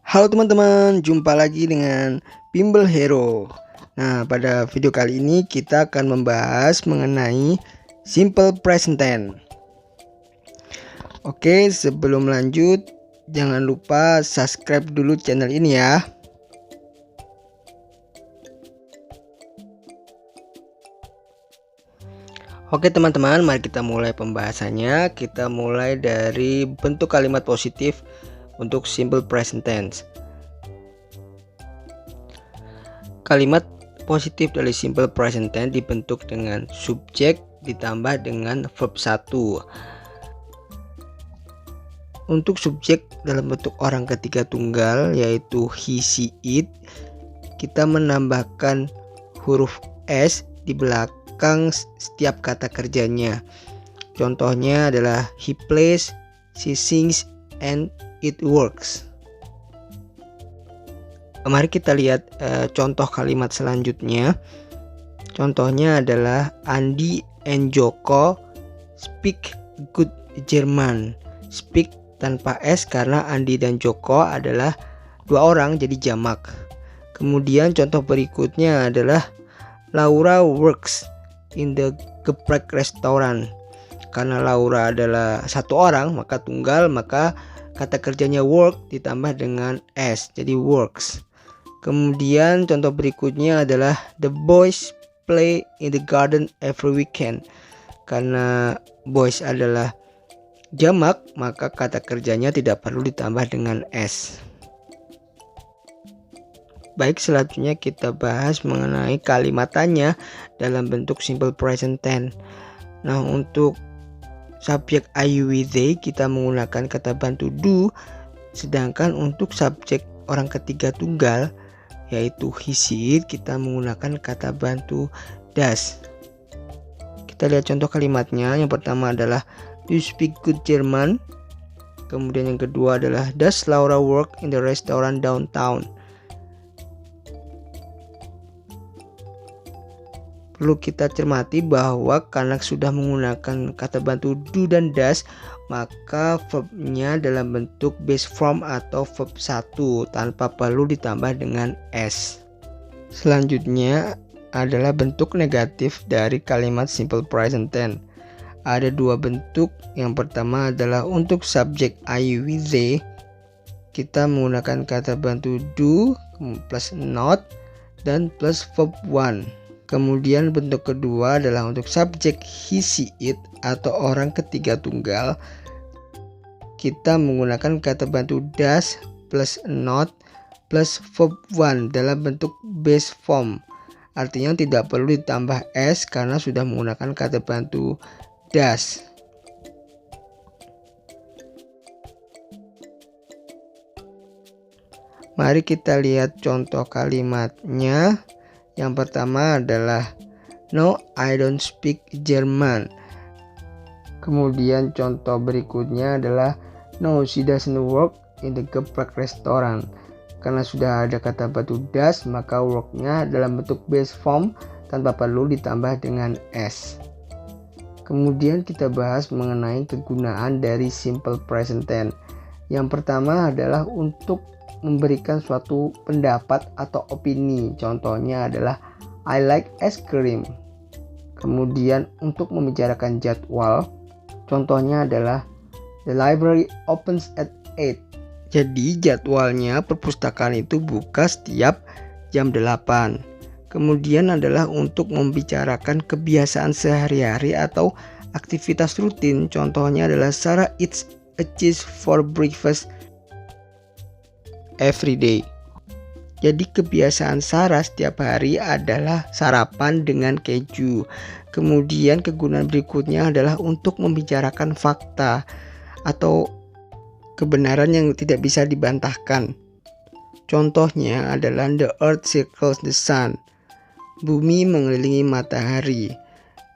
Halo teman-teman, jumpa lagi dengan Bimbel Hero. Nah, pada video kali ini kita akan membahas mengenai simple present tense. Oke, sebelum lanjut, jangan lupa subscribe dulu channel ini ya. Oke teman-teman, mari kita mulai pembahasannya. Kita mulai dari bentuk kalimat positif untuk simple present tense. Kalimat positif dari simple present tense dibentuk dengan subjek ditambah dengan verb 1. Untuk subjek dalam bentuk orang ketiga tunggal yaitu he, she, it, kita menambahkan huruf s di belakang setiap kata kerjanya. Contohnya adalah he plays, she sings, and it works. Mari kita lihat contoh kalimat selanjutnya. Contohnya adalah Andi and Joko speak good German. Speak tanpa s karena Andi dan Joko adalah dua orang jadi jamak. Kemudian contoh berikutnya adalah Laura works in the geprek restaurant. Karena Laura adalah satu orang maka tunggal, maka kata kerjanya work ditambah dengan s jadi works. Kemudian contoh berikutnya adalah the boys play in the garden every weekend. Karena boys adalah jamak maka kata kerjanya tidak perlu ditambah dengan s. Baik, selanjutnya kita bahas mengenai kalimatannya dalam bentuk simple present tense. Nah, untuk subjek I, you, we, they kita menggunakan kata bantu do, sedangkan untuk subjek orang ketiga tunggal yaitu he, she, it kita menggunakan kata bantu does. Kita lihat contoh kalimatnya. Yang pertama adalah do you speak good German? Kemudian yang kedua adalah does Laura work in the restaurant downtown? Perlu kita cermati bahwa karena sudah menggunakan kata bantu do dan does, maka verbnya dalam bentuk base form atau verb 1 tanpa perlu ditambah dengan s. Selanjutnya adalah bentuk negatif dari kalimat simple present tense. Ada dua bentuk. Yang pertama adalah untuk subjek I, you, we, they kita menggunakan kata bantu do plus not dan plus verb 1. Kemudian bentuk kedua adalah untuk subjek he, she, it atau orang ketiga tunggal. Kita menggunakan kata bantu does plus not plus verb 1 dalam bentuk base form. Artinya tidak perlu ditambah s karena sudah menggunakan kata bantu does. Mari kita lihat contoh kalimatnya. Yang pertama adalah no, I don't speak German. Kemudian contoh berikutnya adalah no, she doesn't work in the geprek restaurant. Karena sudah ada kata bantu does, maka worknya dalam bentuk base form tanpa perlu ditambah dengan s. Kemudian kita bahas mengenai kegunaan dari simple present tense. Yang pertama adalah untuk memberikan suatu pendapat atau opini. Contohnya adalah I like ice cream. Kemudian untuk membicarakan jadwal, contohnya adalah the library opens at 8. Jadi jadwalnya perpustakaan itu buka setiap jam 8. Kemudian adalah untuk membicarakan kebiasaan sehari-hari atau aktivitas rutin. Contohnya adalah Sarah eats a cheese for breakfast every day. Jadi kebiasaan Sarah setiap hari adalah sarapan dengan keju. Kemudian kegunaan berikutnya adalah untuk membicarakan fakta atau kebenaran yang tidak bisa dibantahkan. Contohnya adalah the earth circles the sun. Bumi mengelilingi matahari.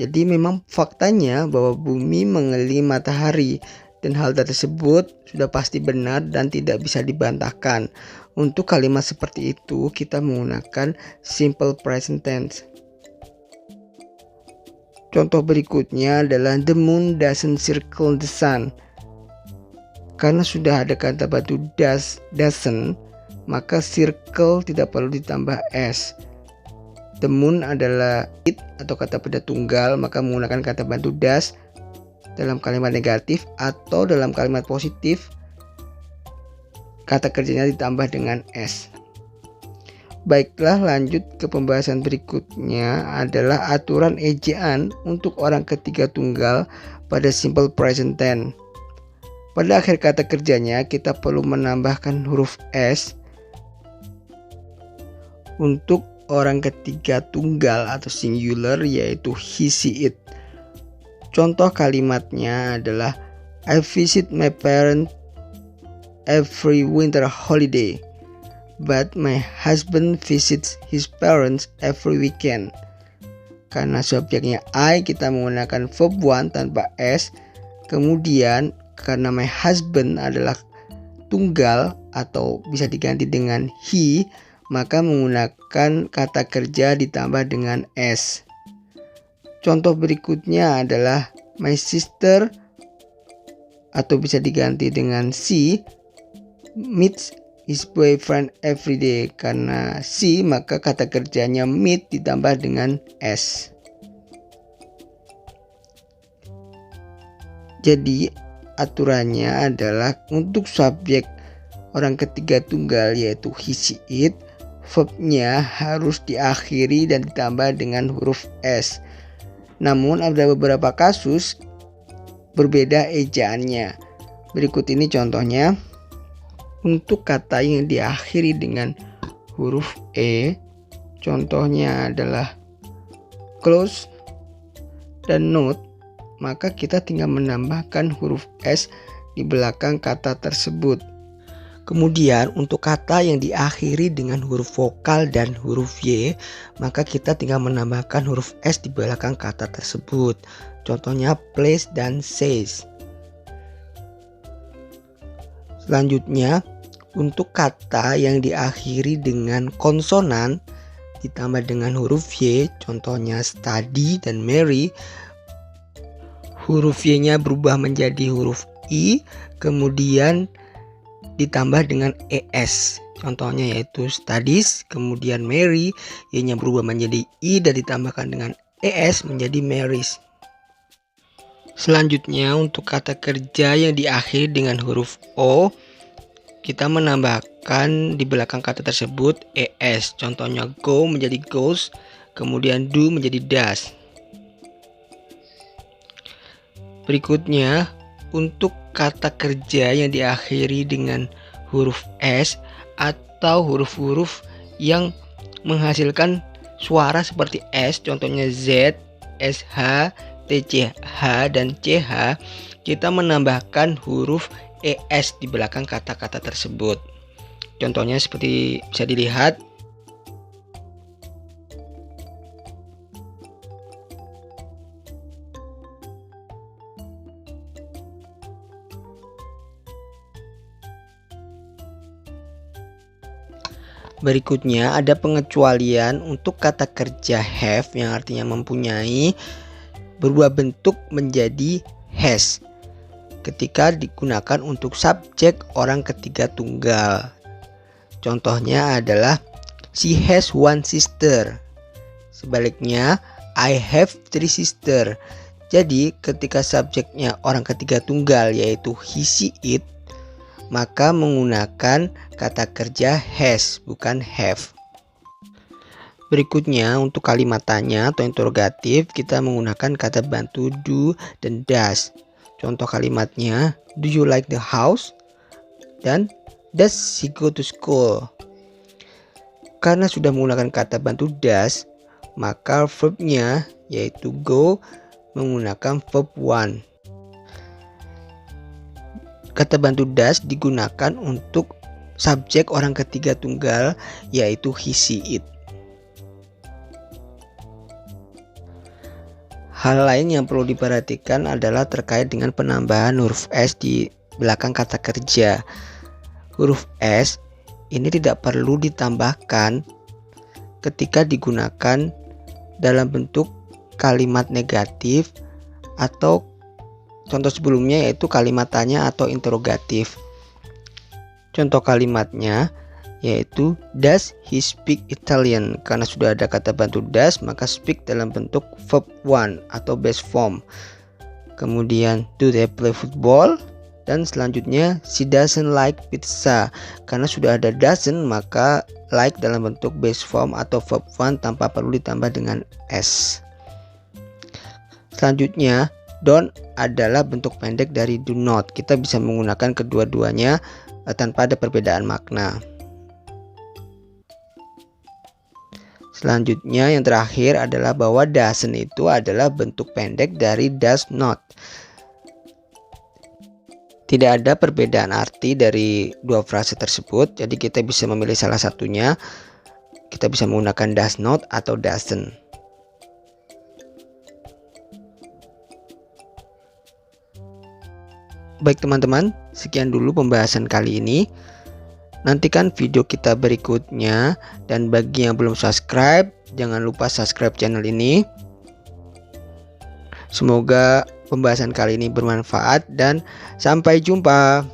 Jadi memang faktanya bahwa bumi mengelilingi matahari. Dan hal tersebut sudah pasti benar dan tidak bisa dibantahkan. Untuk kalimat seperti itu kita menggunakan simple present tense. Contoh berikutnya adalah the moon doesn't circle the sun. Karena sudah ada kata bantu doesn't, maka circle tidak perlu ditambah s. The moon adalah it atau kata benda tunggal, maka menggunakan kata bantu does dalam kalimat negatif, atau dalam kalimat positif kata kerjanya ditambah dengan s. Baiklah, lanjut ke pembahasan berikutnya adalah aturan ejaan untuk orang ketiga tunggal pada simple present tense. Pada akhir kata kerjanya kita perlu menambahkan huruf s untuk orang ketiga tunggal atau singular, yaitu he, she, it. Contoh kalimatnya adalah I visit my parents every winter holiday, but my husband visits his parents every weekend. Karena subjeknya I, kita menggunakan verb one tanpa s. Kemudian karena my husband adalah tunggal atau bisa diganti dengan he, maka menggunakan kata kerja ditambah dengan s. Contoh berikutnya adalah my sister atau bisa diganti dengan she meets his boyfriend every day. Karena she, maka kata kerjanya meet ditambah dengan s. Jadi aturannya adalah untuk subjek orang ketiga tunggal yaitu he, she, it, verbnya harus diakhiri dan ditambah dengan huruf s. Namun ada beberapa kasus berbeda ejaannya. Berikut ini contohnya. Untuk kata yang diakhiri dengan huruf e, contohnya adalah close dan note, maka kita tinggal menambahkan huruf s di belakang kata tersebut. Kemudian untuk kata yang diakhiri dengan huruf vokal dan huruf y, maka kita tinggal menambahkan huruf s di belakang kata tersebut. Contohnya plays dan says. Selanjutnya, untuk kata yang diakhiri dengan konsonan ditambah dengan huruf y, contohnya study dan marry, huruf y-nya berubah menjadi huruf i, kemudian ditambah dengan es. Contohnya yaitu studies, kemudian marry, y-nya berubah menjadi i dan ditambahkan dengan es menjadi marries. Selanjutnya untuk kata kerja yang diakhiri dengan huruf o, kita menambahkan di belakang kata tersebut es. Contohnya go menjadi goes, kemudian do menjadi does. Berikutnya, untuk kata kerja yang diakhiri dengan huruf s atau huruf-huruf yang menghasilkan suara seperti s, contohnya z, sh, tch, dan ch, kita menambahkan huruf es di belakang kata-kata tersebut. Contohnya seperti bisa dilihat. Berikutnya ada pengecualian untuk kata kerja have yang artinya mempunyai berubah bentuk menjadi has ketika digunakan untuk subjek orang ketiga tunggal. Contohnya adalah she has one sister. Sebaliknya I have three sister. Jadi ketika subjeknya orang ketiga tunggal yaitu he, she, it, maka menggunakan kata kerja has bukan have. Berikutnya untuk kalimat tanya atau interrogatif kita menggunakan kata bantu do dan does. Contoh kalimatnya, do you like the house? Dan does she go to school? Karena sudah menggunakan kata bantu does, maka verbnya yaitu go menggunakan verb one. Kata bantu does digunakan untuk subjek orang ketiga tunggal yaitu he, she, it. Hal lain yang perlu diperhatikan adalah terkait dengan penambahan huruf s di belakang kata kerja. Huruf s ini tidak perlu ditambahkan ketika digunakan dalam bentuk kalimat negatif atau contoh sebelumnya yaitu kalimat tanya atau interrogatif. Contoh kalimatnya, yaitu does he speak Italian. Karena sudah ada kata bantu does, maka speak dalam bentuk verb 1 atau base form. Kemudian do they play football? Dan selanjutnya she doesn't like pizza. Karena sudah ada doesn't, maka like dalam bentuk base form atau verb 1 tanpa perlu ditambah dengan s. Selanjutnya don't adalah bentuk pendek dari do not. Kita bisa menggunakan kedua-duanya tanpa ada perbedaan makna. Selanjutnya yang terakhir adalah bahwa doesn't itu adalah bentuk pendek dari does not. Tidak ada perbedaan arti dari dua frase tersebut, jadi kita bisa memilih salah satunya. Kita bisa menggunakan does not atau doesn't. Baik teman-teman, sekian dulu pembahasan kali ini. Nantikan video kita berikutnya, dan bagi yang belum subscribe, jangan lupa subscribe channel ini. Semoga pembahasan kali ini bermanfaat dan sampai jumpa.